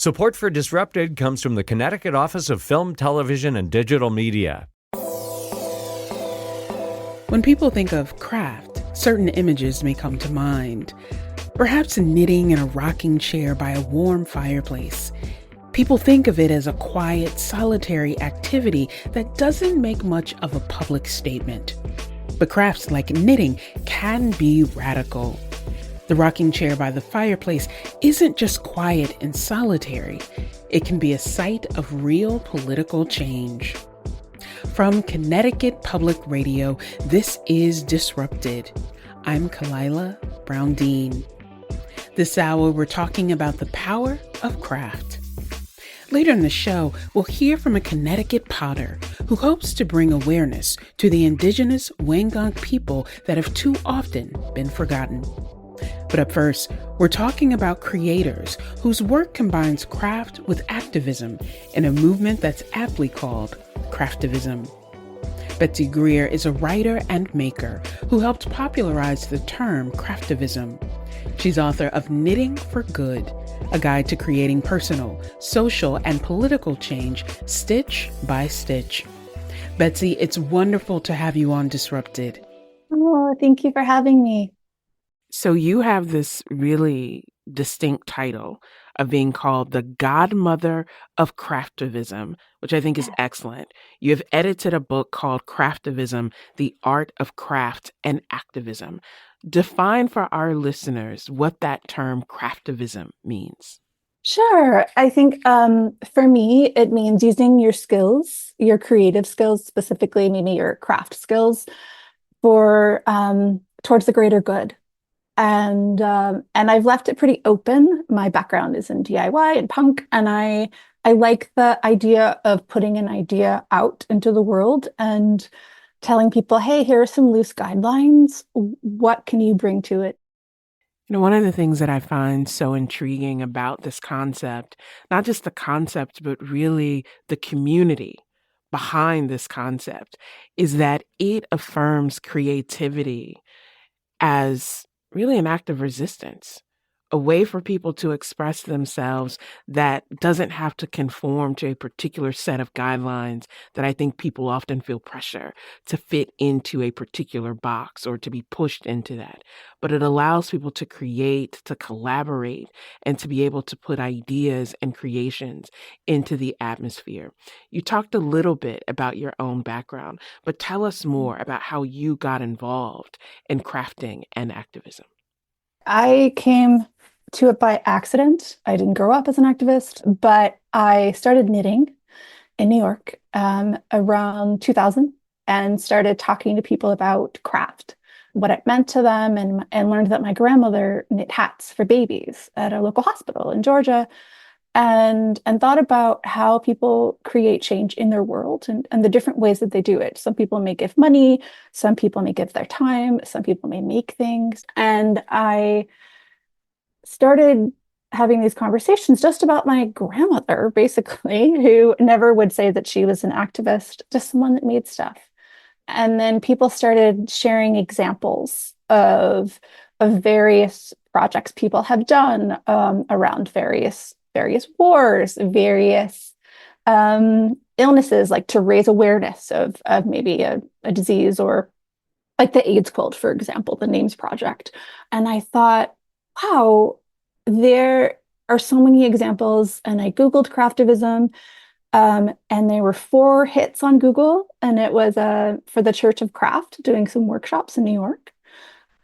Support for Disrupted comes from the Connecticut Office of Film, Television, and Digital Media. When people think of craft, certain images may come to mind. Perhaps knitting in a rocking chair by a warm fireplace. People think of it as a quiet, solitary activity that doesn't make much of a public statement. But crafts like knitting can be radical. The rocking chair by the fireplace isn't just quiet and solitary. It can be a site of real political change. From Connecticut Public Radio, this is Disrupted. I'm Kalila Brown-Dean. This hour, we're talking about the power of craft. Later in the show, we'll hear from a Connecticut potter who hopes to bring awareness to the indigenous Wangunk people that have too often been forgotten. But up first, we're talking about creators whose work combines craft with activism in a movement that's aptly called craftivism. Betsy Greer is a writer and maker who helped popularize the term craftivism. She's author of Knitting for Good, a guide to creating personal, social, and political change stitch by stitch. Betsy, it's wonderful to have you on Disrupted. Oh, thank you for having me. So you have this really distinct title of being called the godmother of craftivism, which I think is excellent. You have edited a book called Craftivism, The Art of Craft and Activism. Define for our listeners what that term craftivism means. Sure. I think for me, it means using your skills, your creative skills, specifically maybe your craft skills, for towards the greater good. And I've left it pretty open. My background is in DIY and punk, and I like the idea of putting an idea out into the world and telling people, hey, here are some loose guidelines. What can you bring to it? You know, one of the things that I find so intriguing about this concept, not just the concept, but really the community behind this concept, is that it affirms creativity as really an act of resistance, a way for people to express themselves that doesn't have to conform to a particular set of guidelines that I think people often feel pressure to fit into a particular box or to be pushed into that. But it allows people to create, to collaborate, and to be able to put ideas and creations into the atmosphere. You talked a little bit about your own background, but tell us more about how you got involved in crafting and activism. I came to it by accident. I didn't grow up as an activist, but I started knitting in New York around 2000 and started talking to people about craft, what it meant to them, and learned that my grandmother knit hats for babies at a local hospital in Georgia, and thought about how people create change in their world and the different ways that they do it. Some people may give money, some people may give their time, some people may make things. And I started having these conversations just about my grandmother, basically, who never would say that she was an activist, just someone that made stuff. And then people started sharing examples of various projects people have done around various wars, various illnesses, like to raise awareness of maybe a disease, or like the AIDS quilt, for example, the NAMES Project. And I thought, wow, there are so many examples. And I Googled craftivism, and there were 4 hits on Google, and it was for the Church of Craft doing some workshops in New York.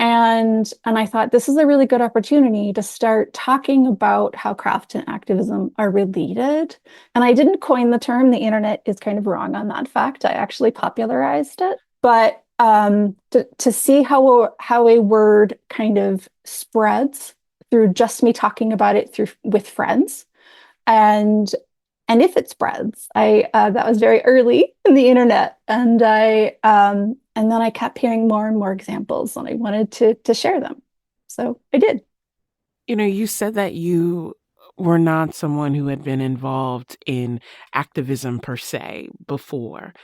And I thought, this is a really good opportunity to start talking about how craft and activism are related. And I didn't coin the term. The internet is kind of wrong on that fact. I actually popularized it. But to see how a word kind of spreads through just me talking about it with friends, and if it spreads, that was very early in the internet, and then I kept hearing more and more examples, and I wanted to share them. So I did. You know, you said that you were not someone who had been involved in activism per se before.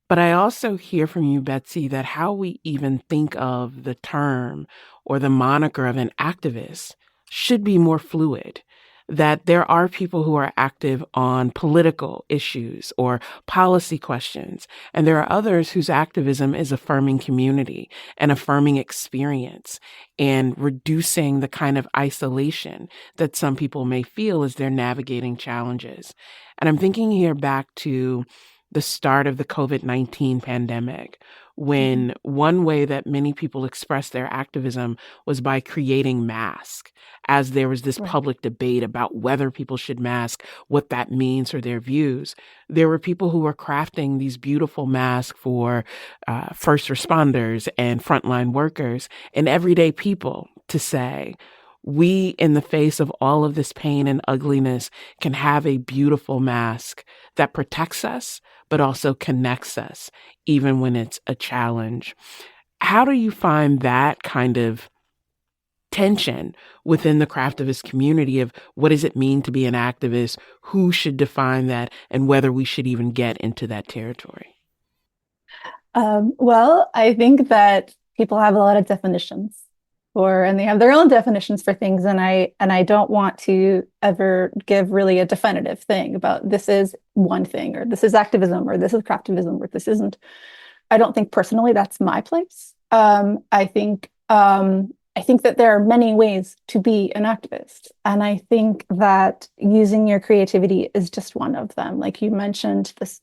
But I also hear from you, Betsy, that how we even think of the term or the moniker of an activist should be more fluid. that there are people who are active on political issues or policy questions, and there are others whose activism is affirming community and affirming experience and reducing the kind of isolation that some people may feel as they're navigating challenges. And I'm thinking here back to the start of the COVID-19 pandemic, when one way that many people expressed their activism was by creating masks, as there was this Right. public debate about whether people should mask, what that means for their views. There were people who were crafting these beautiful masks for first responders and frontline workers and everyday people to say, we, in the face of all of this pain and ugliness, can have a beautiful mask that protects us, but also connects us, even when it's a challenge. How do you find that kind of tension within the craftivist community of what does it mean to be an activist, who should define that, and whether we should even get into that territory? Well, I think that people have a lot of definitions and they have their own definitions for things, and I don't want to ever give really a definitive thing about this is one thing, or this is activism, or this is craftivism, or this isn't. I don't think personally that's my place. I think that there are many ways to be an activist, and I think that using your creativity is just one of them. Like you mentioned, this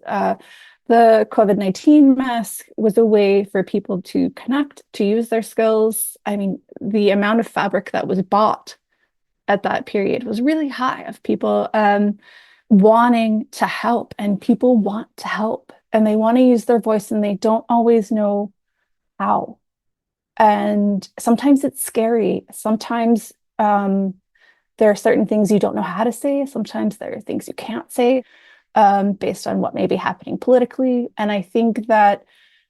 the COVID-19 mask was a way for people to connect, to use their skills. I mean, the amount of fabric that was bought at that period was really high, of people wanting to help, and people want to help, and they want to use their voice, and they don't always know how. And sometimes it's scary. Sometimes there are certain things you don't know how to say. Sometimes there are things you can't say based on what may be happening politically. And I think that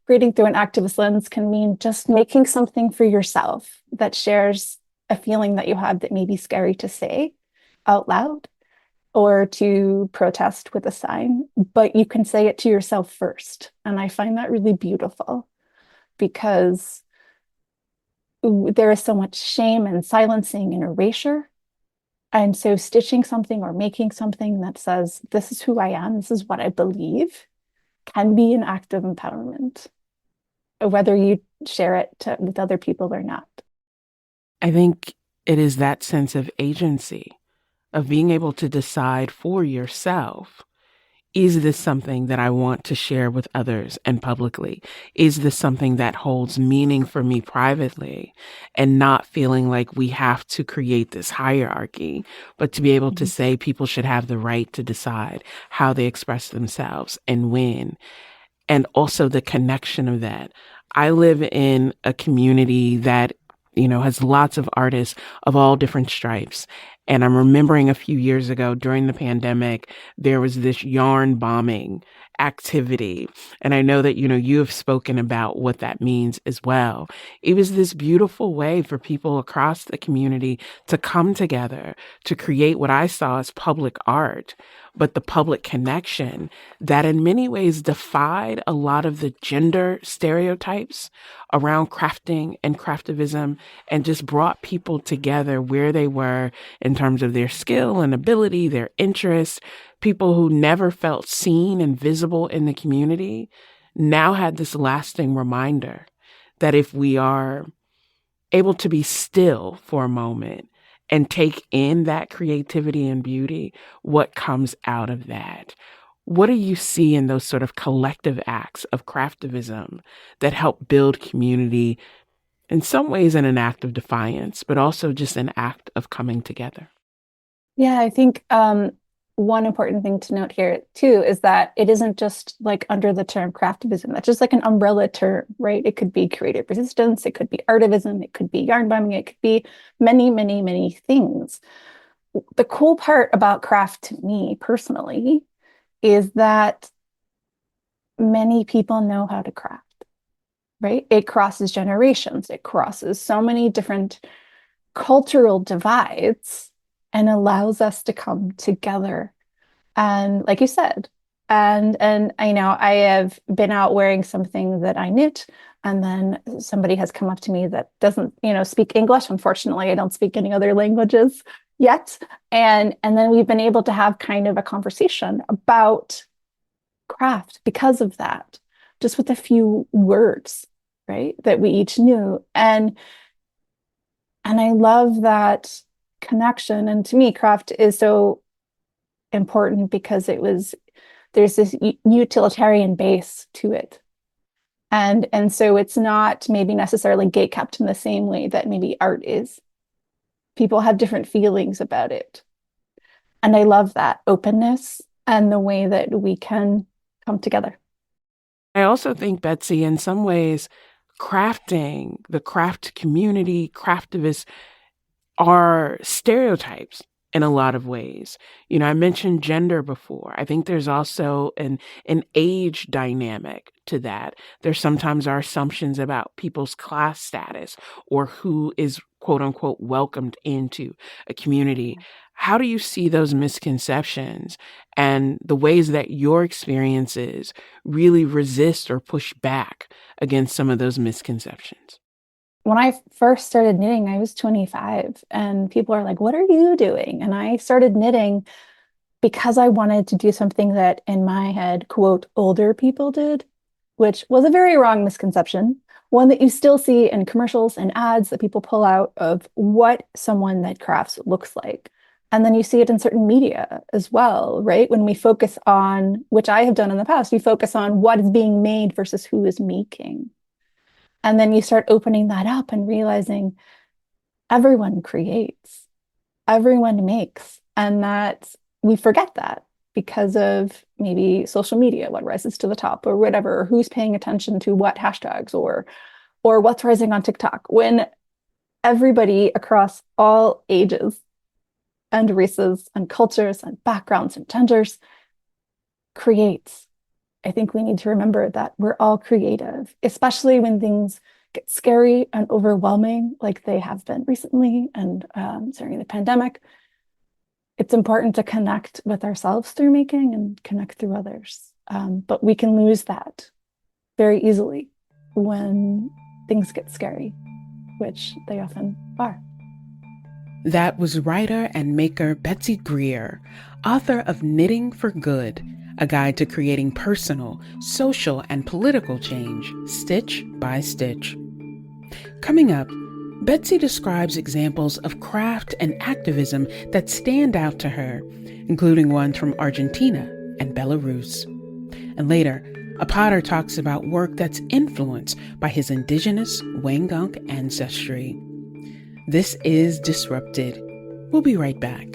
creating through an activist lens can mean just making something for yourself that shares a feeling that you have that may be scary to say out loud or to protest with a sign, but you can say it to yourself first. And I find that really beautiful, because there is so much shame and silencing and erasure. And so stitching something or making something that says, this is who I am, this is what I believe, can be an act of empowerment, whether you share it with other people or not. I think it is that sense of agency, of being able to decide for yourself, is this something that I want to share with others and publicly? Is this something that holds meaning for me privately? And not feeling like we have to create this hierarchy, but to be able to say people should have the right to decide how they express themselves and when. And also the connection of that. I live in a community that, has lots of artists of all different stripes. And I'm remembering a few years ago during the pandemic, there was this yarn bombing activity. And I know that, you have spoken about what that means as well. It was this beautiful way for people across the community to come together to create what I saw as public art, but the public connection that in many ways defied a lot of the gender stereotypes around crafting and craftivism, and just brought people together where they were in terms of their skill and ability, their interests. People who never felt seen and visible in the community now had this lasting reminder that if we are able to be still for a moment and take in that creativity and beauty, what comes out of that? What do you see in those sort of collective acts of craftivism that help build community, in some ways in an act of defiance, but also just an act of coming together? Yeah, I think one important thing to note here too is that it isn't just like under the term craftivism. That's just like an umbrella term, right? It could be creative resistance, it could be artivism, it could be yarn bombing, it could be many, many, many things. The cool part about craft to me personally is that many people know how to craft, right? It crosses generations, it crosses so many different cultural divides, and allows us to come together. And like you said, and I have been out wearing something that I knit, and then somebody has come up to me that doesn't, speak English. Unfortunately, I don't speak any other languages. yet. And then we've been able to have kind of a conversation about craft because of that, just with a few words, right, that we each knew. And I love that connection. And to me, craft is so important because there's this utilitarian base to it. And so it's not maybe necessarily gate kept in the same way that maybe art is. People have different feelings about it. And I love that openness and the way that we can come together. I also think, Betsy, in some ways, crafting, the craft community, craftivists are stereotypes in a lot of ways. You know, I mentioned gender before. I think there's also an age dynamic to that. There sometimes are assumptions about people's class status or who is quote unquote welcomed into a community. How do you see those misconceptions and the ways that your experiences really resist or push back against some of those misconceptions? When I first started knitting, I was 25, and people are like, "What are you doing?" And I started knitting because I wanted to do something that in my head, quote, older people did, which was a very wrong misconception, one that you still see in commercials and ads that people pull out of what someone that crafts looks like. And then you see it in certain media as well, right? When we focus on, which I have done in the past, we focus on what is being made versus who is making. And then you start opening that up and realizing everyone creates, everyone makes, and that we forget that because of maybe social media, what rises to the top or whatever, or who's paying attention to what hashtags or what's rising on TikTok, when everybody across all ages and races and cultures and backgrounds and genders creates. I think we need to remember that we're all creative, especially when things get scary and overwhelming like they have been recently and during the pandemic. It's important to connect with ourselves through making and connect through others. But we can lose that very easily when things get scary, which they often are. That was writer and maker Betsy Greer, author of Knitting for Good, a guide to creating personal, social, and political change, stitch by stitch. Coming up, Betsy describes examples of craft and activism that stand out to her, including ones from Argentina and Belarus. And later, a potter talks about work that's influenced by his indigenous Wangunk ancestry. This is Disrupted. We'll be right back.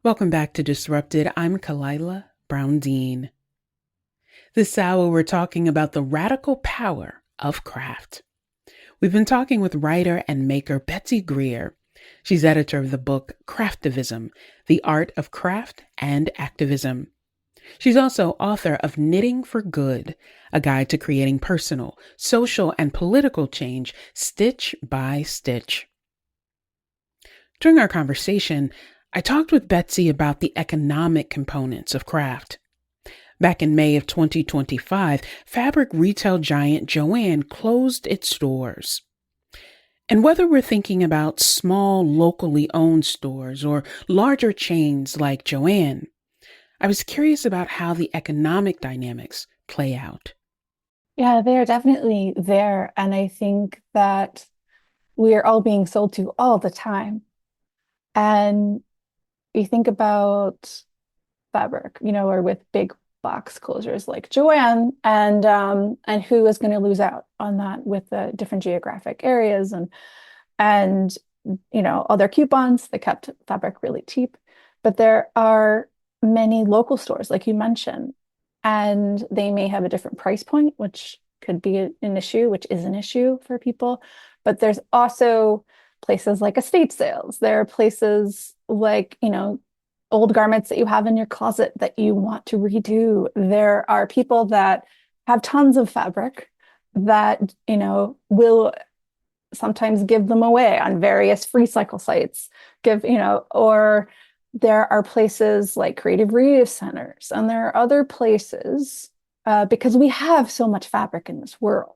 Welcome back to Disrupted. I'm Kalila Brown-Dean. This hour, we're talking about the radical power of craft. We've been talking with writer and maker Betsy Greer. She's editor of the book Craftivism, The Art of Craft and Activism. She's also author of Knitting for Good, a guide to creating personal, social, and political change stitch by stitch. During our conversation, I talked with Betsy about the economic components of craft. Back in May of 2025, fabric retail giant Joann closed its stores. And whether we're thinking about small, locally owned stores or larger chains like Joann, I was curious about how the economic dynamics play out. Yeah, they are definitely there. And I think that we are all being sold to all the time. And you think about fabric, or with big box closures like Joann, and who is going to lose out on that with the different geographic areas and all their coupons. They kept fabric really cheap, but there are many local stores, like you mentioned, and they may have a different price point, which could be an issue, which is an issue for people. But there's also places like estate sales. There are places like, old garments that you have in your closet that you want to redo. There are people that have tons of fabric that, will sometimes give them away on various free cycle sites, or there are places like creative reuse centers, and there are other places because we have so much fabric in this world.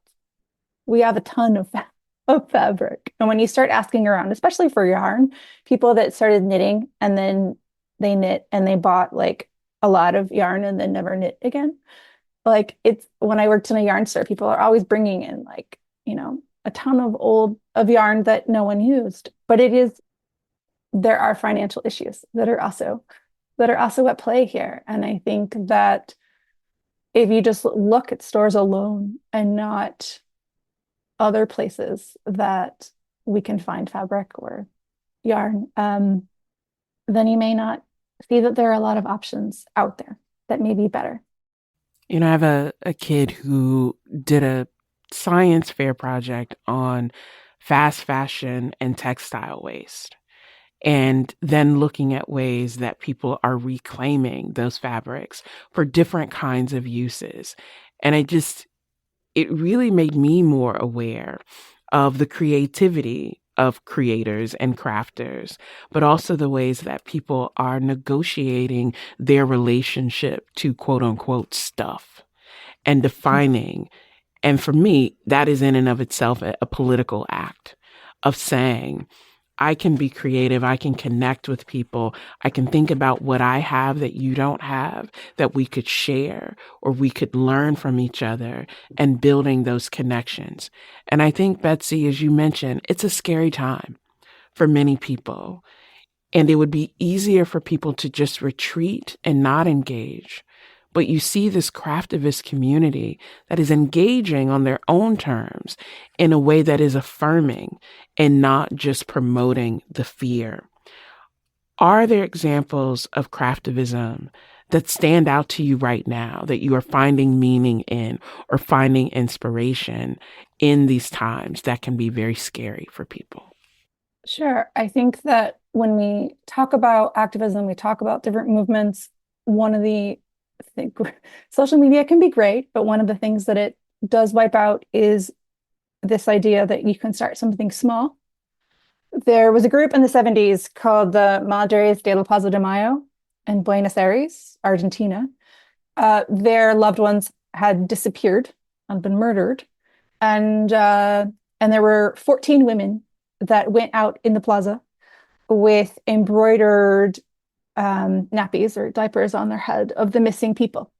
We have a ton of fabric. of fabric. And when you start asking around, especially for yarn, people that started knitting and then they knit and they bought like a lot of yarn and then never knit again. Like it's when I worked in a yarn store, people are always bringing in like, a ton of yarn that no one used. But there are financial issues that are also at play here. And I think that if you just look at stores alone and not other places that we can find fabric or yarn, then you may not see that there are a lot of options out there that may be better. I have a kid who did a science fair project on fast fashion and textile waste. And then looking at ways that people are reclaiming those fabrics for different kinds of uses. And it really made me more aware of the creativity of creators and crafters, but also the ways that people are negotiating their relationship to quote unquote stuff and defining. And for me, that is in and of itself a political act of saying, I can be creative. I can connect with people. I can think about what I have that you don't have, that we could share or we could learn from each other and building those connections. And I think, Betsy, as you mentioned, it's a scary time for many people. And it would be easier for people to just retreat and not engage. But you see this craftivist community that is engaging on their own terms in a way that is affirming and not just promoting the fear. Are there examples of craftivism that stand out to you right now that you are finding meaning in or finding inspiration in these times that can be very scary for people? Sure. I think that when we talk about activism, we talk about different movements. I think social media can be great, but one of the things that it does wipe out is this idea that you can start something small. There was a group in the 70s called the Madres de la Plaza de Mayo in Buenos Aires, Argentina. Their loved ones had disappeared and been murdered. And there were 14 women that went out in the plaza with embroidered nappies or diapers on their head of the missing people.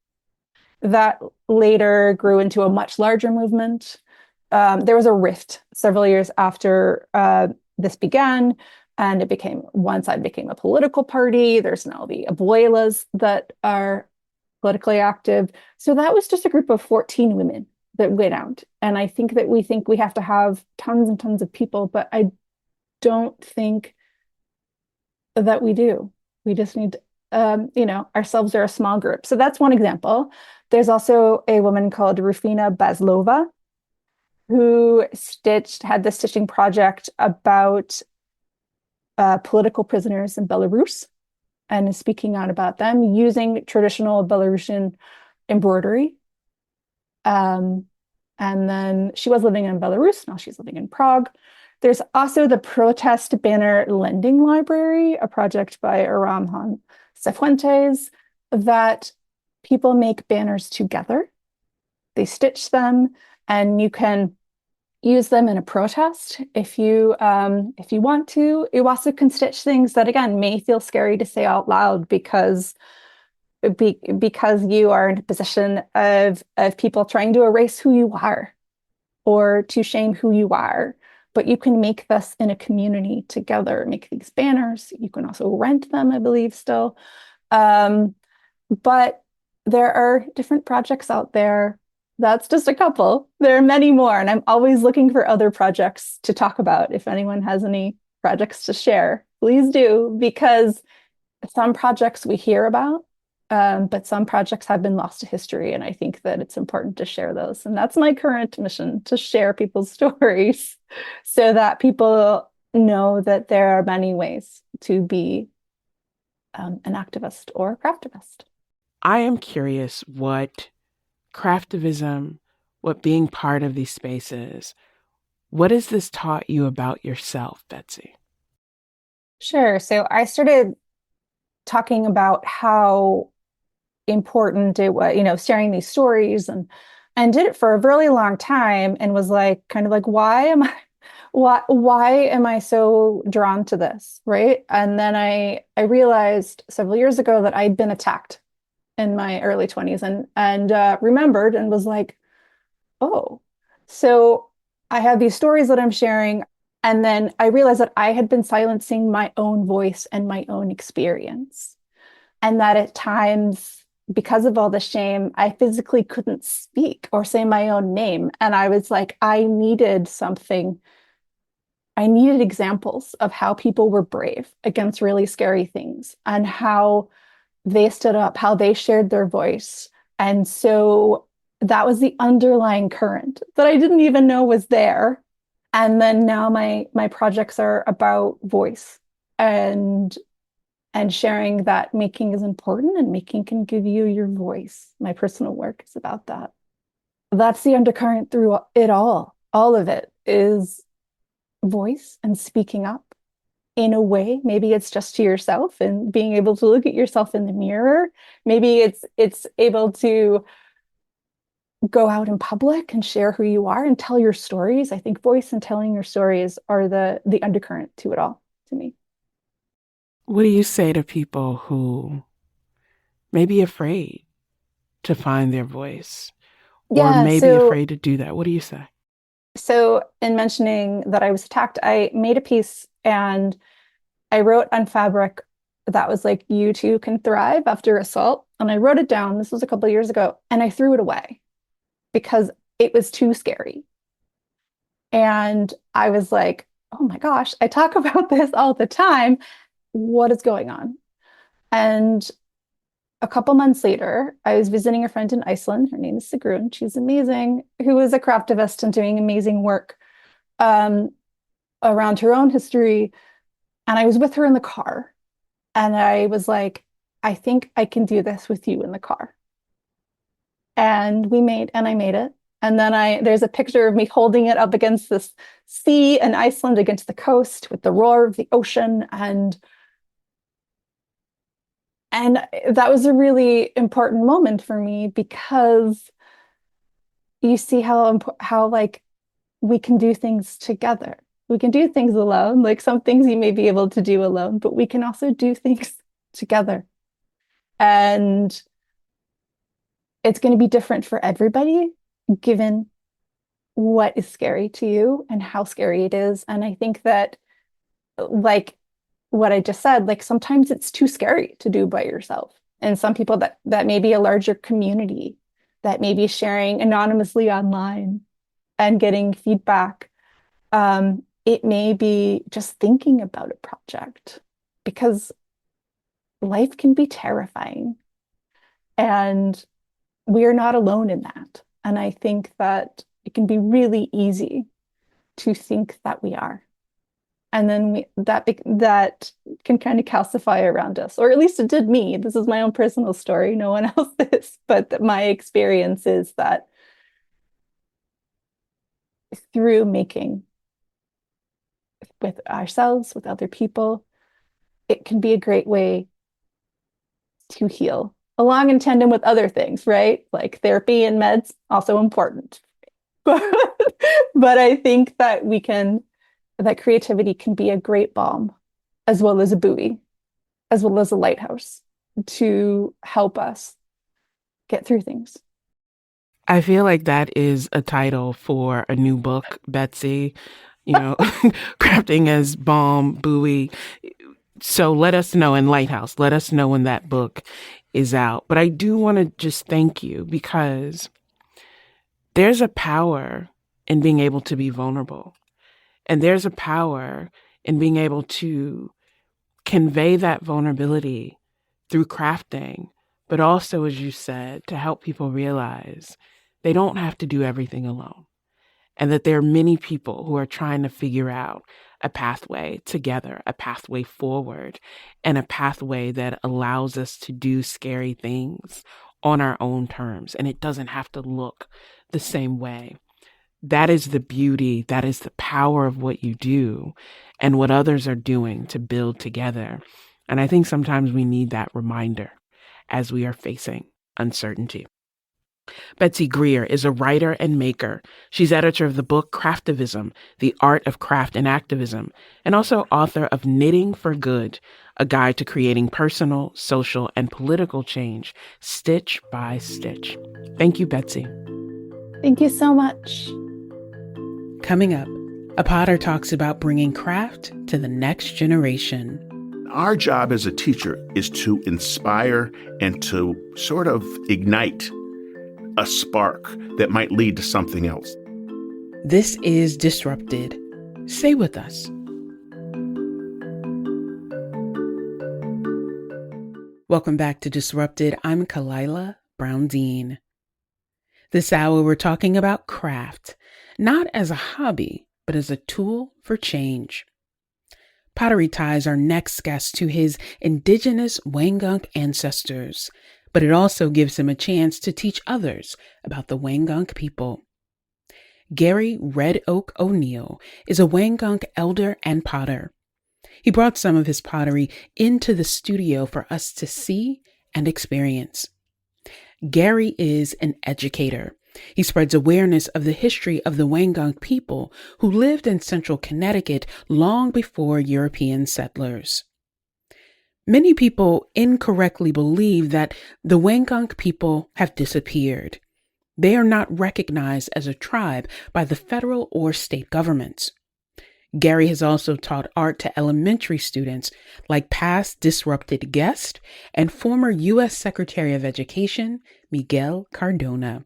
That later grew into a much larger movement. There was a rift several years after this began, and one side became a political party. There's now the abuelas that are politically active. So that was just a group of 14 women that went out. And I think that we think we have to have tons and tons of people, but I don't think that we do. We just need, ourselves are a small group. So that's one example. There's also a woman called Rufina Bazlova who had this stitching project about political prisoners in Belarus and is speaking out about them using traditional Belarusian embroidery. And then she was living in Belarus. Now she's living in Prague. There's also the Protest Banner Lending Library, a project by Aramhan Cifuentes, that people make banners together. They stitch them, and you can use them in a protest if you want to. You also can stitch things that, again, may feel scary to say out loud because you are in a position of people trying to erase who you are or to shame who you are. But you can make this in a community together, make these banners. You can also rent them, I believe, still. But there are different projects out there. That's just a couple. There are many more, and I'm always looking for other projects to talk about. If anyone has any projects to share, please do, because some projects we hear about, but some projects have been lost to history, and I think that it's important to share those. And that's my current mission, to share people's stories so that people know that there are many ways to be an activist or a craftivist. I am curious what craftivism, what being part of these spaces, what has this taught you about yourself, Betsy? Sure. So I started talking about how important it was, sharing these stories and did it for a really long time and was like, kind of like, why why am I so drawn to this, right? And then I realized several years ago that I'd been attacked in my early 20s and remembered and was like, oh, so I have these stories that I'm sharing. And then I realized that I had been silencing my own voice and my own experience. And that at times, because of all the shame, I physically couldn't speak or say my own name. And I was like, I needed something. I needed examples of how people were brave against really scary things and how they stood up, how they shared their voice. And so that was the underlying current that I didn't even know was there. And then now my projects are about voice and sharing that making is important and making can give you your voice. My personal work is about that. That's the undercurrent through it all. All of it is voice and speaking up in a way. Maybe it's just to yourself and being able to look at yourself in the mirror. Maybe it's able to go out in public and share who you are and tell your stories. I think voice and telling your stories are the undercurrent to it all, to me. What do you say to people who may be afraid to find their voice or Yeah, may be afraid to do that? What do you say? so in mentioning that I was attacked, I made a piece and I wrote on fabric that was like, you too can thrive after assault. And I wrote it down. This was a couple of years ago, and I threw it away because it was too scary. And I was like, oh my gosh, I talk about this all the time. What is going on? And a couple months later, I was visiting a friend in Iceland. Her name is Sigrun. She's amazing, who is a craftivist and doing amazing work um, around her own history. And I was with her in the car. And I was like, I think I can do this with you in the car. And I made it. And then there's a picture of me holding it up against this sea in Iceland against the coast with the roar of the ocean. And that was a really important moment for me because you see how like we can do things together. We can do things alone, like some things you may be able to do alone, but we can also do things together. And it's going to be different for everybody, given what is scary to you and how scary it is. And I think that, like what I just said, like sometimes it's too scary to do by yourself. And some people that may be a larger community that may be sharing anonymously online and getting feedback. It may be just thinking about a project because life can be terrifying and we're not alone in that. And I think that it can be really easy to think that we are. And then that can kind of calcify around us, or at least it did me. This is my own personal story. No one else's, but my experience is that through making with ourselves, with other people, it can be a great way to heal along in tandem with other things, right? Like therapy and meds, also important. But I think that that creativity can be a great balm as well as a buoy, as well as a lighthouse to help us get through things. I feel like that is a title for a new book, Betsy, crafting as balm, buoy. So let us know in Lighthouse, let us know when that book is out. But I do want to just thank you because there's a power in being able to be vulnerable. And there's a power in being able to convey that vulnerability through crafting, but also, as you said, to help people realize they don't have to do everything alone. And that there are many people who are trying to figure out a pathway together, a pathway forward, and a pathway that allows us to do scary things on our own terms. And it doesn't have to look the same way. That is the beauty, that is the power of what you do and what others are doing to build together. And I think sometimes we need that reminder as we are facing uncertainty. Betsy Greer is a writer and maker. She's editor of the book Craftivism, The Art of Craft and Activism, and also author of Knitting for Good, a guide to creating personal, social, and political change, stitch by stitch. Thank you, Betsy. Thank you so much. Coming up, a potter talks about bringing craft to the next generation. Our job as a teacher is to inspire and to sort of ignite a spark that might lead to something else. This is Disrupted. Stay with us. Welcome back to Disrupted. I'm Kalila Brown-Dean. This hour, we're talking about craft, not as a hobby, but as a tool for change. Pottery ties our next guest to his indigenous Wangunk ancestors, but it also gives him a chance to teach others about the Wangunk people. Gary Red Oak O'Neill is a Wangunk elder and potter. He brought some of his pottery into the studio for us to see and experience. Gary is an educator. He spreads awareness of the history of the Wangunk people who lived in central Connecticut long before European settlers. Many people incorrectly believe that the Wangunk people have disappeared. They are not recognized as a tribe by the federal or state governments. Gary has also taught art to elementary students, like past Disrupted guest and former U.S. Secretary of Education, Miguel Cardona.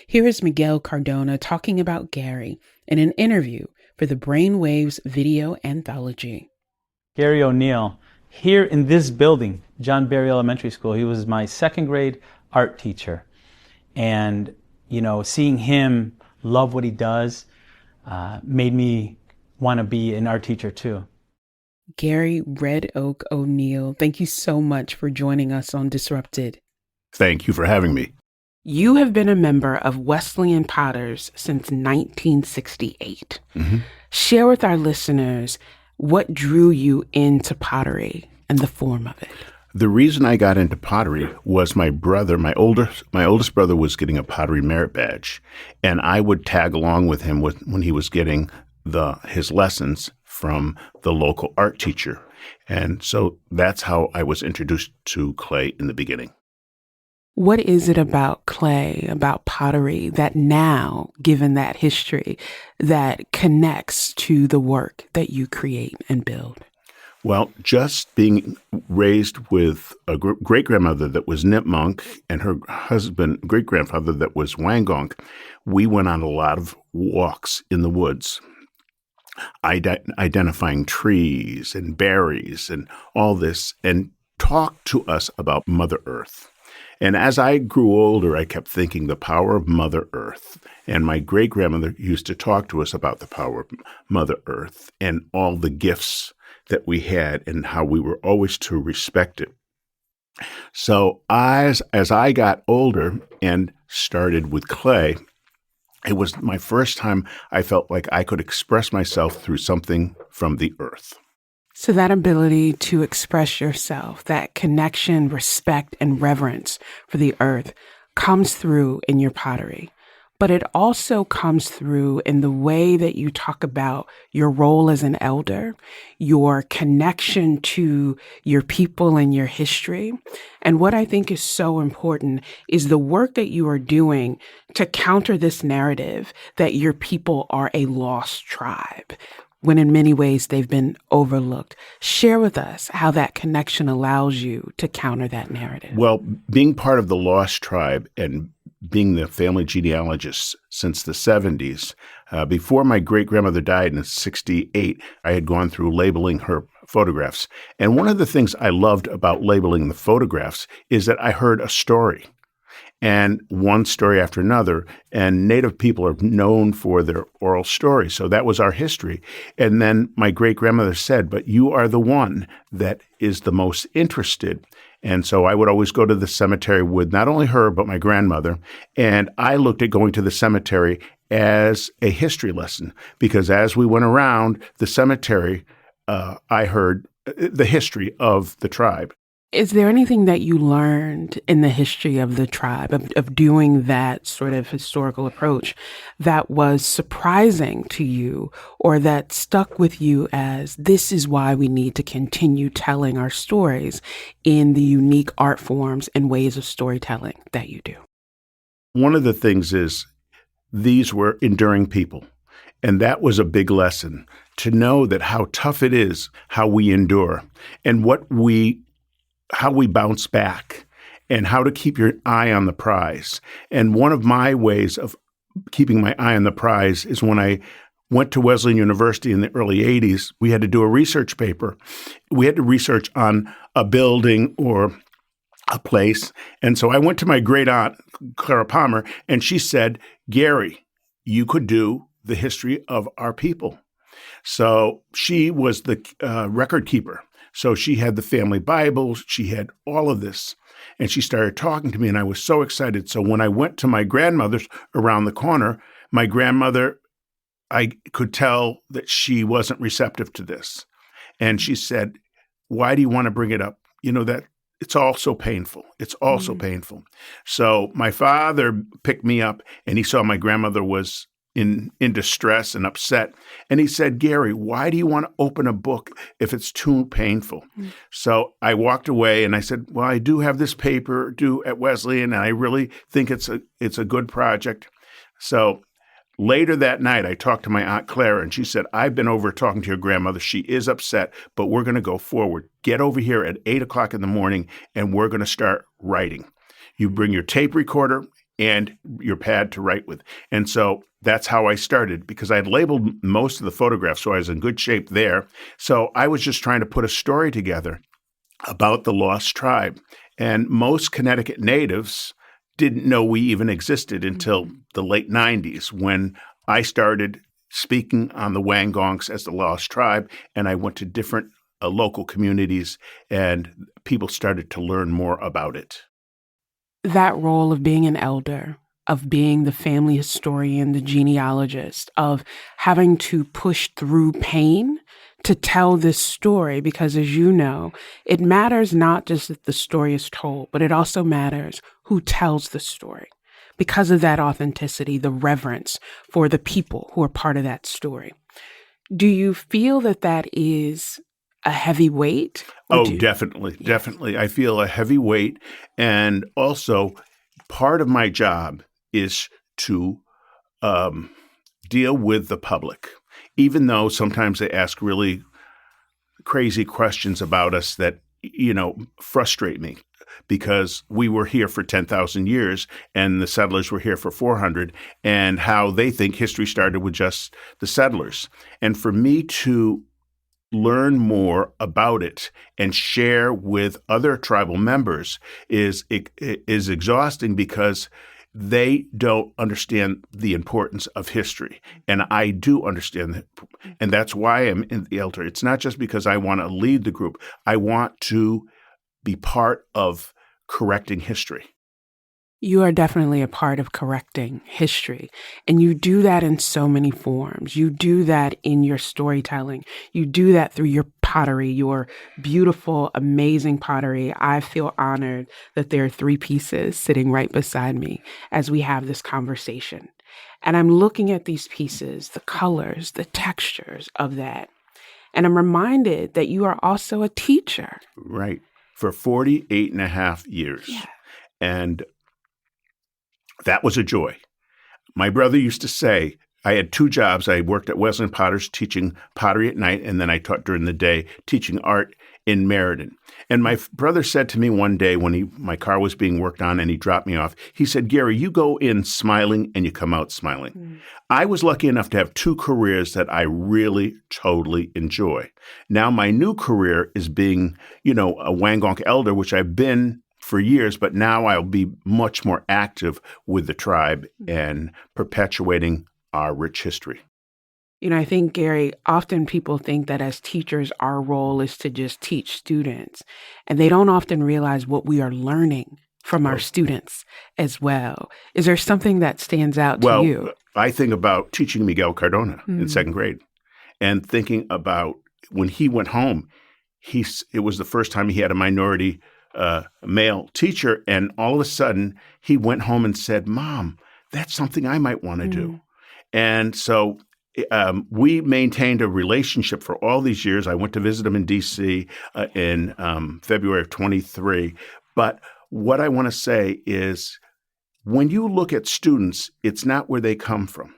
Here is Miguel Cardona talking about Gary in an interview for the Brainwaves video anthology. Gary O'Neill, here in this building, John Berry Elementary School, he was my second grade art teacher. And, seeing him love what he does made me want to be an art teacher too. Gary Red Oak O'Neill, thank you so much for joining us on Disrupted. Thank you for having me. You have been a member of Wesleyan Potters since 1968. Mm-hmm. Share with our listeners what drew you into pottery and the form of it. The reason I got into pottery was my brother, my oldest brother was getting a pottery merit badge, and I would tag along with him when he was getting his lessons from the local art teacher. And so that's how I was introduced to clay in the beginning. What is it about clay, about pottery, that now, given that history, that connects to the work that you create and build? Well, just being raised with a great-grandmother that was Nipmuc and her husband, great-grandfather that was Wangunk, we went on a lot of walks in the woods, identifying trees and berries and all this, and talked to us about Mother Earth. And as I grew older, I kept thinking the power of Mother Earth. And my great-grandmother used to talk to us about the power of Mother Earth and all the gifts that we had and how we were always to respect it. So as I got older and started with clay, it was my first time I felt like I could express myself through something from the earth. So that ability to express yourself, that connection, respect, and reverence for the earth comes through in your pottery. But it also comes through in the way that you talk about your role as an elder, your connection to your people and your history. And what I think is so important is the work that you are doing to counter this narrative that your people are a lost tribe, when in many ways they've been overlooked. Share with us how that connection allows you to counter that narrative. Well, being part of the lost tribe and being the family genealogist since the 70s, before my great-grandmother died in 68, I had gone through labeling her photographs. And one of the things I loved about labeling the photographs is that I heard a story. And one story after another, and Native people are known for their oral stories. So that was our history. And then my great-grandmother said, but you are the one that is the most interested. And so I would always go to the cemetery with not only her, but my grandmother. And I looked at going to the cemetery as a history lesson, because as we went around the cemetery, I heard the history of the tribe. Is there anything that you learned in the history of the tribe, of doing that sort of historical approach, that was surprising to you or that stuck with you as this is why we need to continue telling our stories in the unique art forms and ways of storytelling that you do? One of the things is these were enduring people. And that was a big lesson, to know that how tough it is, how we endure, and how we bounce back, and how to keep your eye on the prize. And one of my ways of keeping my eye on the prize is when I went to Wesleyan University in the early 80s, we had to do a research paper. We had to research on a building or a place. And so I went to my great aunt, Clara Palmer, and she said, Gary, you could do the history of our people. So she was the record keeper. So she had the family Bible, she had all of this, and she started talking to me, and I was so excited. So when I went to my grandmother's around the corner, my grandmother, I could tell that she wasn't receptive to this. And she said, why do you want to bring it up? You know, that it's all so painful. It's all so painful. So my father picked me up, and he saw my grandmother was in distress and upset. And he said, Gary, why do you want to open a book if it's too painful? So I walked away and I said, well, I do have this paper due at Wesleyan, and I really think it's a good project. So later that night, I talked to my Aunt Clara, and she said, I've been over talking to your grandmother. She is upset, but we're going to go forward. Get over here at 8 o'clock in the morning, and we're going to start writing. You bring your tape recorder and your pad to write with. And so that's how I started, because I had labeled most of the photographs, so I was in good shape there. So I was just trying to put a story together about the lost tribe. And most Connecticut natives didn't know we even existed until the late 90s, when I started speaking on the Wangunks as the lost tribe, and I went to different local communities, and people started to learn more about it. That role of being an elder, of being the family historian, the genealogist, of having to push through pain to tell this story, because as you know, it matters not just that the story is told, but it also matters who tells the story. Because of that authenticity, the reverence for the people who are part of that story. Do you feel that that is a heavy weight? Oh, definitely. Yes. Definitely. I feel a heavy weight. And also, part of my job is to deal with the public, even though sometimes they ask really crazy questions about us that, frustrate me, because we were here for 10,000 years and the settlers were here for 400, and how they think history started with just the settlers. And for me to learn more about it and share with other tribal members is exhausting, because they don't understand the importance of history. And I do understand that. And that's why I'm in the elder. It's not just because I want to lead the group. I want to be part of correcting history. You are definitely a part of correcting history. And you do that in so many forms. You do that in your storytelling. You do that through your pottery, your beautiful, amazing pottery. I feel honored that there are 3 pieces sitting right beside me as we have this conversation. And I'm looking at these pieces, the colors, the textures of that. And I'm reminded that you are also a teacher. Right. For 48 and a half years. Yeah. And that was a joy. My brother used to say, I had 2 jobs. I worked at Wesleyan Potters teaching pottery at night, and then I taught during the day teaching art in Meriden. And my brother said to me one day when my car was being worked on and he dropped me off, he said, Gary, you go in smiling and you come out smiling. I was lucky enough to have 2 careers that I really totally enjoy. Now my new career is being, a Wangunk elder, which I've been for years, but now I'll be much more active with the tribe and perpetuating our rich history. I think, Gary, often people think that as teachers, our role is to just teach students, and they don't often realize what we are learning from our students as well. Is there something that stands out to you? Well, I think about teaching Miguel Cardona in 2nd grade, and thinking about when he went home, it was the first time he had a minority male teacher. And all of a sudden, he went home and said, "Mom, that's something I might want to do." And so we maintained a relationship for all these years. I went to visit him in D.C. In February of 23. But what I want to say is, when you look at students, it's not where they come from.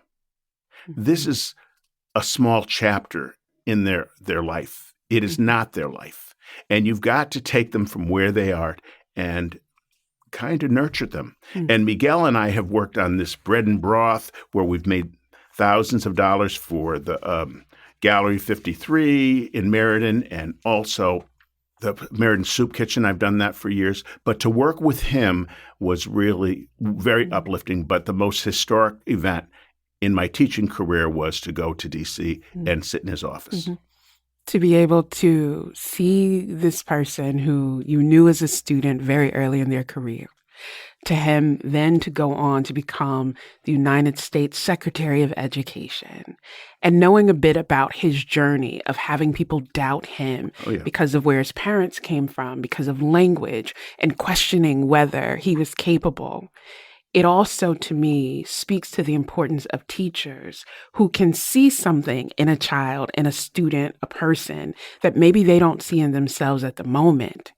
This is a small chapter in their life. It is not their life. And you've got to take them from where they are and kind of nurture them. And Miguel and I have worked on this bread and broth where we've made thousands of dollars for the Gallery 53 in Meriden, and also the Meriden Soup Kitchen. I've done that for years. But to work with him was really very uplifting. But the most historic event in my teaching career was to go to D.C. and sit in his office. To be able to see this person who you knew as a student very early in their career, to him then to go on to become the United States Secretary of Education, and knowing a bit about his journey of having people doubt him because of where his parents came from, because of language, and questioning whether he was capable. It also, to me, speaks to the importance of teachers who can see something in a child, in a student, a person that maybe they don't see in themselves at the moment,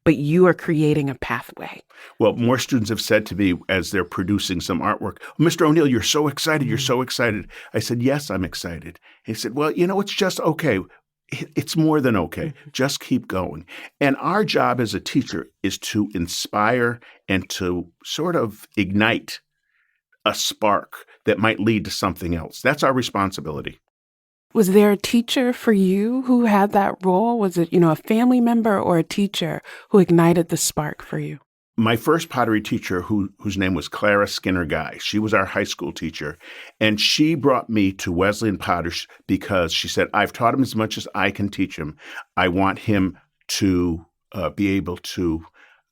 but you are creating a pathway. Well, more students have said to me as they're producing some artwork, "Mr. O'Neill, you're so excited. You're so excited." I said, "Yes, I'm excited." He said, "Well, it's just okay. It's more than okay. Just keep going." And our job as a teacher is to inspire and to sort of ignite a spark that might lead to something else. That's our responsibility. Was there a teacher for you who had that role? Was it, a family member or a teacher who ignited the spark for you? My first pottery teacher, whose name was Clara Skinner Guy, she was our high school teacher, and she brought me to Wesleyan Potters because she said, "I've taught him as much as I can teach him. I want him to be able to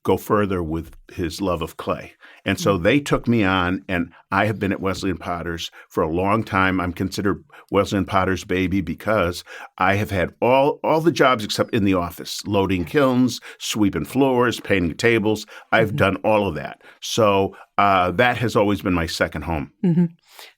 go further with his love of clay." And so they took me on, and I have been at Wesleyan Potters for a long time. I'm considered Wesleyan Potters' baby because I have had all the jobs except in the office, loading kilns, sweeping floors, painting tables. I've done all of that. So that has always been my second home.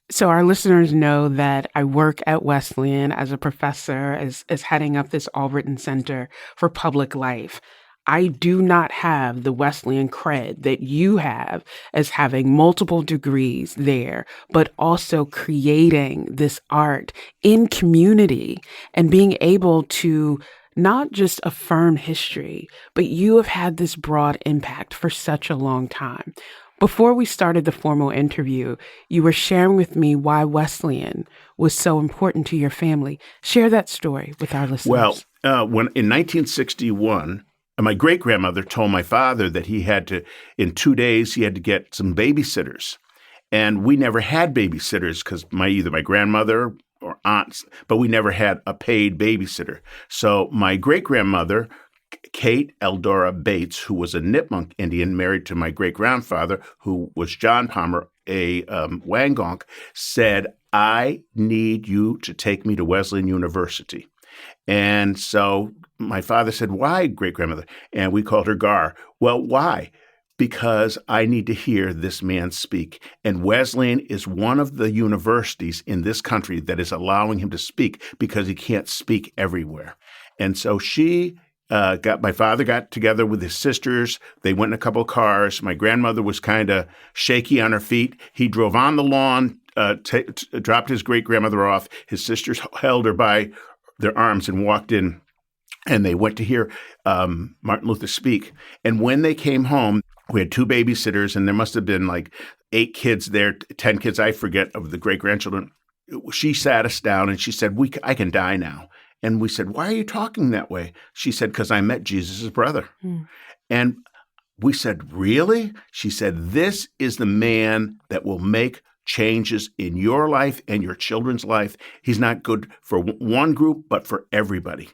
So our listeners know that I work at Wesleyan as a professor, as heading up this Albritton Center for Public Life. I do not have the Wesleyan cred that you have as having multiple degrees there, but also creating this art in community and being able to not just affirm history, but you have had this broad impact for such a long time. Before we started the formal interview, you were sharing with me why Wesleyan was so important to your family. Share that story with our listeners. Well, when in 1961, my great-grandmother told my father that in 2 days, he had to get some babysitters. And we never had babysitters because either my grandmother or aunts, but we never had a paid babysitter. So my great-grandmother, Kate Eldora Bates, who was a Nipmuc Indian married to my great-grandfather, who was John Palmer, a Wangunk, said, "I need you to take me to Wesleyan University." And so my father said, "Why, great-grandmother?" And we called her Gar. "Well, why?" "Because I need to hear this man speak. And Wesleyan is one of the universities in this country that is allowing him to speak because he can't speak everywhere." And so my father got together with his sisters. They went in a couple of cars. My grandmother was kind of shaky on her feet. He drove on the lawn, dropped his great-grandmother off. His sisters held her by their arms and walked in, and they went to hear Martin Luther speak. And when they came home, we had 2 babysitters, and there must have been like 8 kids there, 10 kids, I forget, of the great-grandchildren. She sat us down, and she said, I can die now. And we said, "Why are you talking that way?" She said, "Because I met Jesus' brother." And we said, "Really?" She said, "This is the man that will make changes in your life and your children's life. He's not good for one group, but for everybody."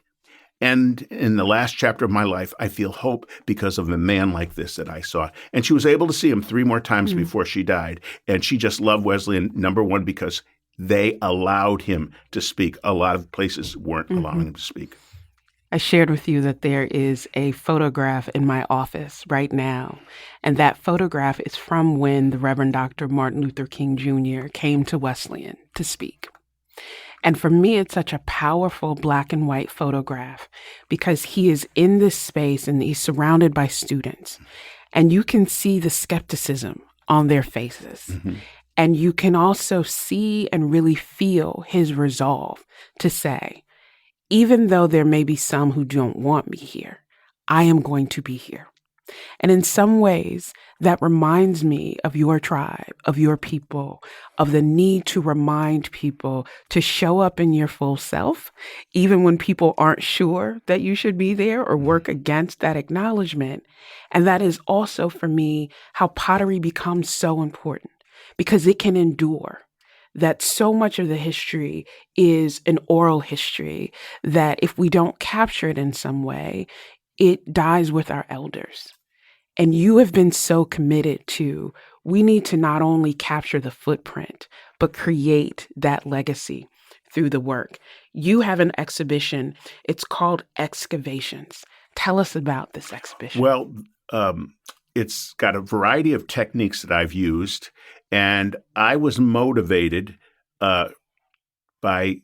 And in the last chapter of my life, I feel hope because of a man like this that I saw. And she was able to see him 3 more times before she died. And she just loved Wesleyan, number one, because they allowed him to speak. A lot of places weren't allowing him to speak. I shared with you that there is a photograph in my office right now, and that photograph is from when the Reverend Dr. Martin Luther King Jr. came to Wesleyan to speak. And for me, it's such a powerful black and white photograph because he is in this space and he's surrounded by students, and you can see the skepticism on their faces. Mm-hmm. And you can also see and really feel his resolve to say, even though there may be some who don't want me here, I am going to be here. And in some ways, that reminds me of your tribe, of your people, of the need to remind people to show up in your full self, even when people aren't sure that you should be there or work against that acknowledgement. And that is also, for me, how pottery becomes so important because it can endure. That so much of the history is an oral history that if we don't capture it in some way, it dies with our elders. And you have been so committed to, we need to not only capture the footprint, but create that legacy through the work. You have an exhibition. It's called Excavations. Tell us about this exhibition. Well, it's got a variety of techniques that I've used, and I was motivated by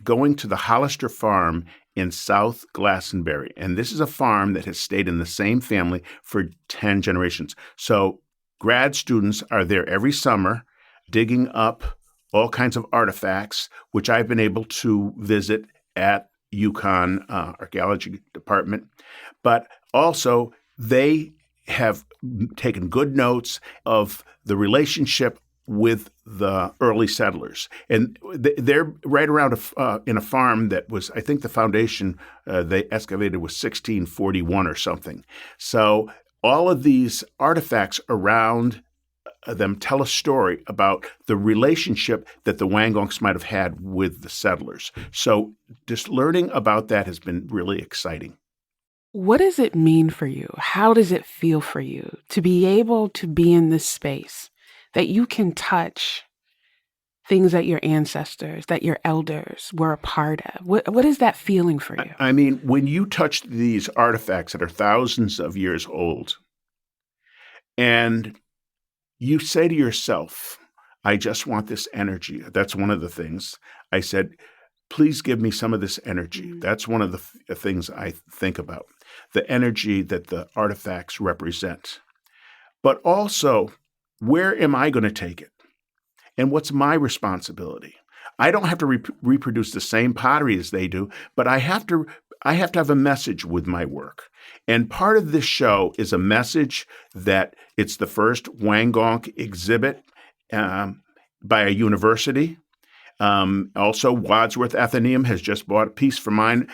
going to the Hollister Farm in South Glastonbury. And this is a farm that has stayed in the same family for 10 generations. So grad students are there every summer digging up all kinds of artifacts, which I've been able to visit at UConn Archaeology Department. But also, they have taken good notes of the relationship with the early settlers. And they're right around in a farm that was, I think the foundation they excavated was 1641 or something. So all of these artifacts around them tell a story about the relationship that the Wangunks might have had with the settlers. So just learning about that has been really exciting. What does it mean for you? How does it feel for you to be able to be in this space that you can touch things that your ancestors, that your elders were a part of? What is that feeling for you? I mean, when you touch these artifacts that are thousands of years old, and you say to yourself, I just want this energy. That's one of the things. I said, please give me some of this energy. That's one of the things I think about, the energy that the artifacts represent. But also, where am I going to take it? And what's my responsibility? I don't have to reproduce the same pottery as they do, but I have to have a message with my work. And part of this show is a message that it's the first Wangunk exhibit by a university. Also, Wadsworth Atheneum has just bought a piece from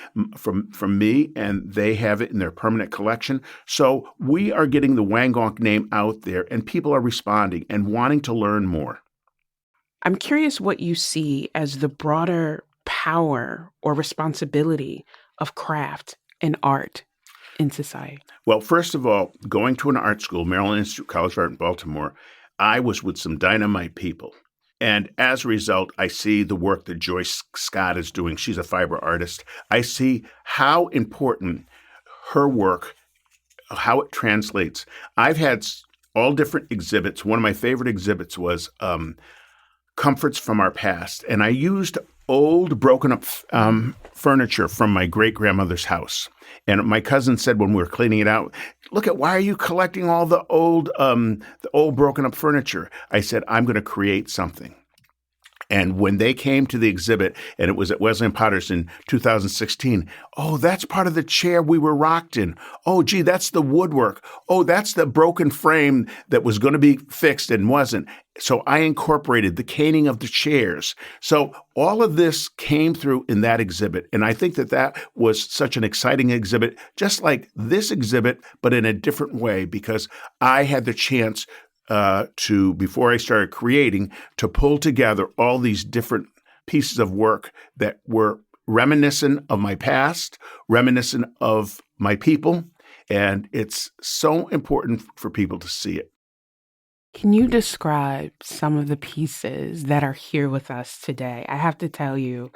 me, and they have it in their permanent collection. So we are getting the Wangunk name out there, and people are responding and wanting to learn more. I'm curious what you see as the broader power or responsibility of craft and art in society. Well, first of all, going to an art school, Maryland Institute College of Art in Baltimore, I was with some dynamite people. And as a result, I see the work that Joyce Scott is doing. She's a fiber artist. I see how important her work, how it translates. I've had all different exhibits. One of my favorite exhibits was Comforts from Our Past. And I used old broken up furniture from my great-grandmother's house. And my cousin said when we were cleaning it out, look why are you collecting all the old broken up furniture? I said, I'm going to create something. And when they came to the exhibit, and it was at Wesleyan Potters in 2016, oh, that's part of the chair we were rocked in. Oh, gee, that's the woodwork. Oh, that's the broken frame that was going to be fixed and wasn't. So I incorporated the caning of the chairs. So all of this came through in that exhibit. And I think that was such an exciting exhibit, just like this exhibit, but in a different way, because I had the chance before I started creating, to pull together all these different pieces of work that were reminiscent of my past, reminiscent of my people, and it's so important for people to see it. Can you describe some of the pieces that are here with us today? I have to tell you,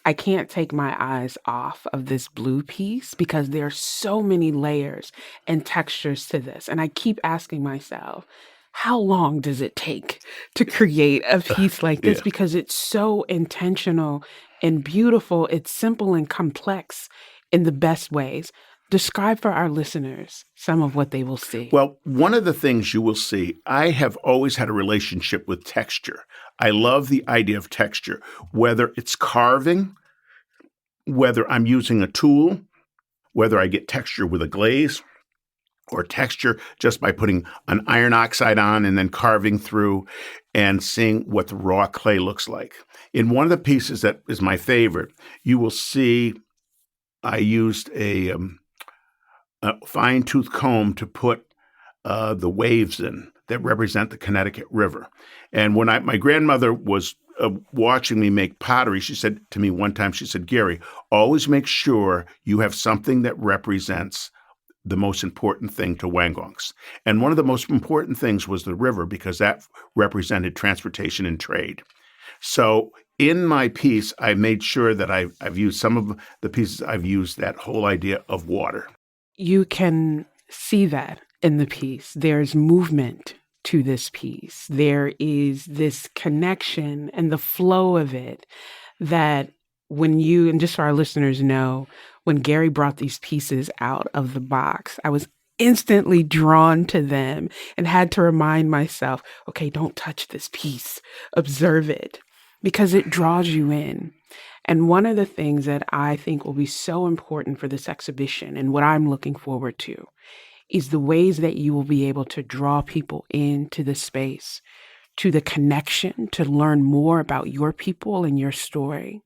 I can't take my eyes off of this blue piece because there are so many layers and textures to this. And I keep asking myself, how long does it take to create a piece like this? Yeah. Because it's so intentional and beautiful. It's simple and complex in the best ways. Describe for our listeners some of what they will see. Well, one of the things you will see, I have always had a relationship with texture. I love the idea of texture, whether it's carving, whether I'm using a tool, whether I get texture with a glaze, or texture just by putting an iron oxide on and then carving through and seeing what the raw clay looks like. In one of the pieces that is my favorite, you will see I used a fine-tooth comb to put the waves in that represent the Connecticut River. And when my grandmother was watching me make pottery, she said to me one time, she said, "Gary, always make sure you have something that represents the most important thing to Wangunks." And one of the most important things was the river because that represented transportation and trade. So in my piece, I made sure that I've used some of the pieces, I've used that whole idea of water. You can see that in the piece. There's movement to this piece. There is this connection and the flow of it that when you, and just so our listeners know, when Gary brought these pieces out of the box, I was instantly drawn to them and had to remind myself, okay, don't touch this piece, observe it, because it draws you in. And one of the things that I think will be so important for this exhibition and what I'm looking forward to is the ways that you will be able to draw people into the space, to the connection, to learn more about your people and your story.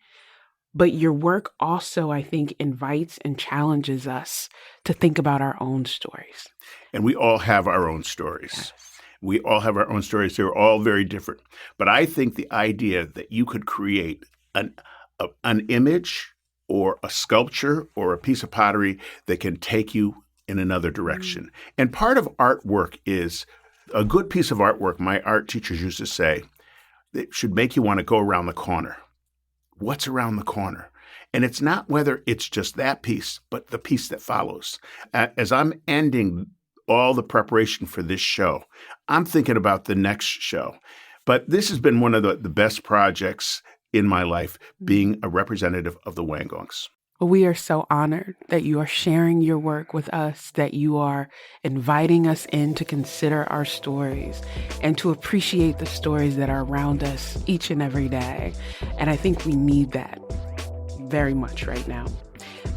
But your work also, I think, invites and challenges us to think about our own stories. And we all have our own stories. Yes. We all have our own stories. They're all very different. But I think the idea that you could create an image or a sculpture or a piece of pottery that can take you in another direction. And part of artwork is a good piece of artwork. My art teachers used to say, it should make you want to go around the corner. What's around the corner? And it's not whether it's just that piece, but the piece that follows. As I'm ending all the preparation for this show, I'm thinking about the next show. But this has been one of the best projects in my life, being a representative of the Wangunks. We are so honored that you are sharing your work with us, that you are inviting us in to consider our stories and to appreciate the stories that are around us each and every day. And I think we need that very much right now.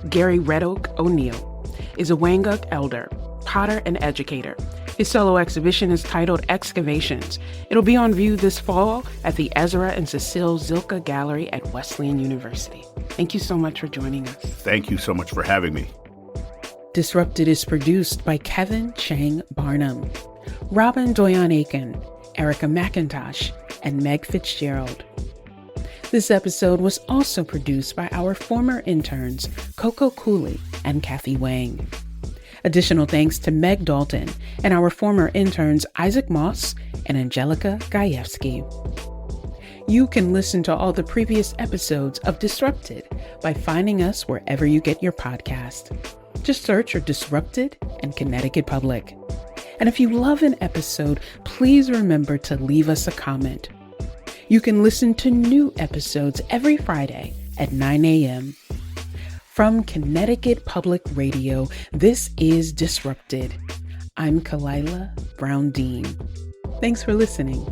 Gary Red Oak O'Neill is a Wangunk elder, potter, and educator. His solo exhibition is titled Excavations. It'll be on view this fall at the Ezra and Cecile Zilka Gallery at Wesleyan University. Thank you so much for joining us. Thank you so much for having me. Disrupted is produced by Kevin Chang Barnum, Robin Doyon-Aiken, Erica McIntosh, and Meg Fitzgerald. This episode was also produced by our former interns, Coco Cooley and Kathy Wang. Additional thanks to Meg Dalton and our former interns Isaac Moss and Angelica Gajewski. You can listen to all the previous episodes of Disrupted by finding us wherever you get your podcast. Just search for Disrupted and Connecticut Public. And if you love an episode, please remember to leave us a comment. You can listen to new episodes every Friday at 9 a.m. From Connecticut Public Radio, this is Disrupted. I'm Kalila Brown-Dean. Thanks for listening.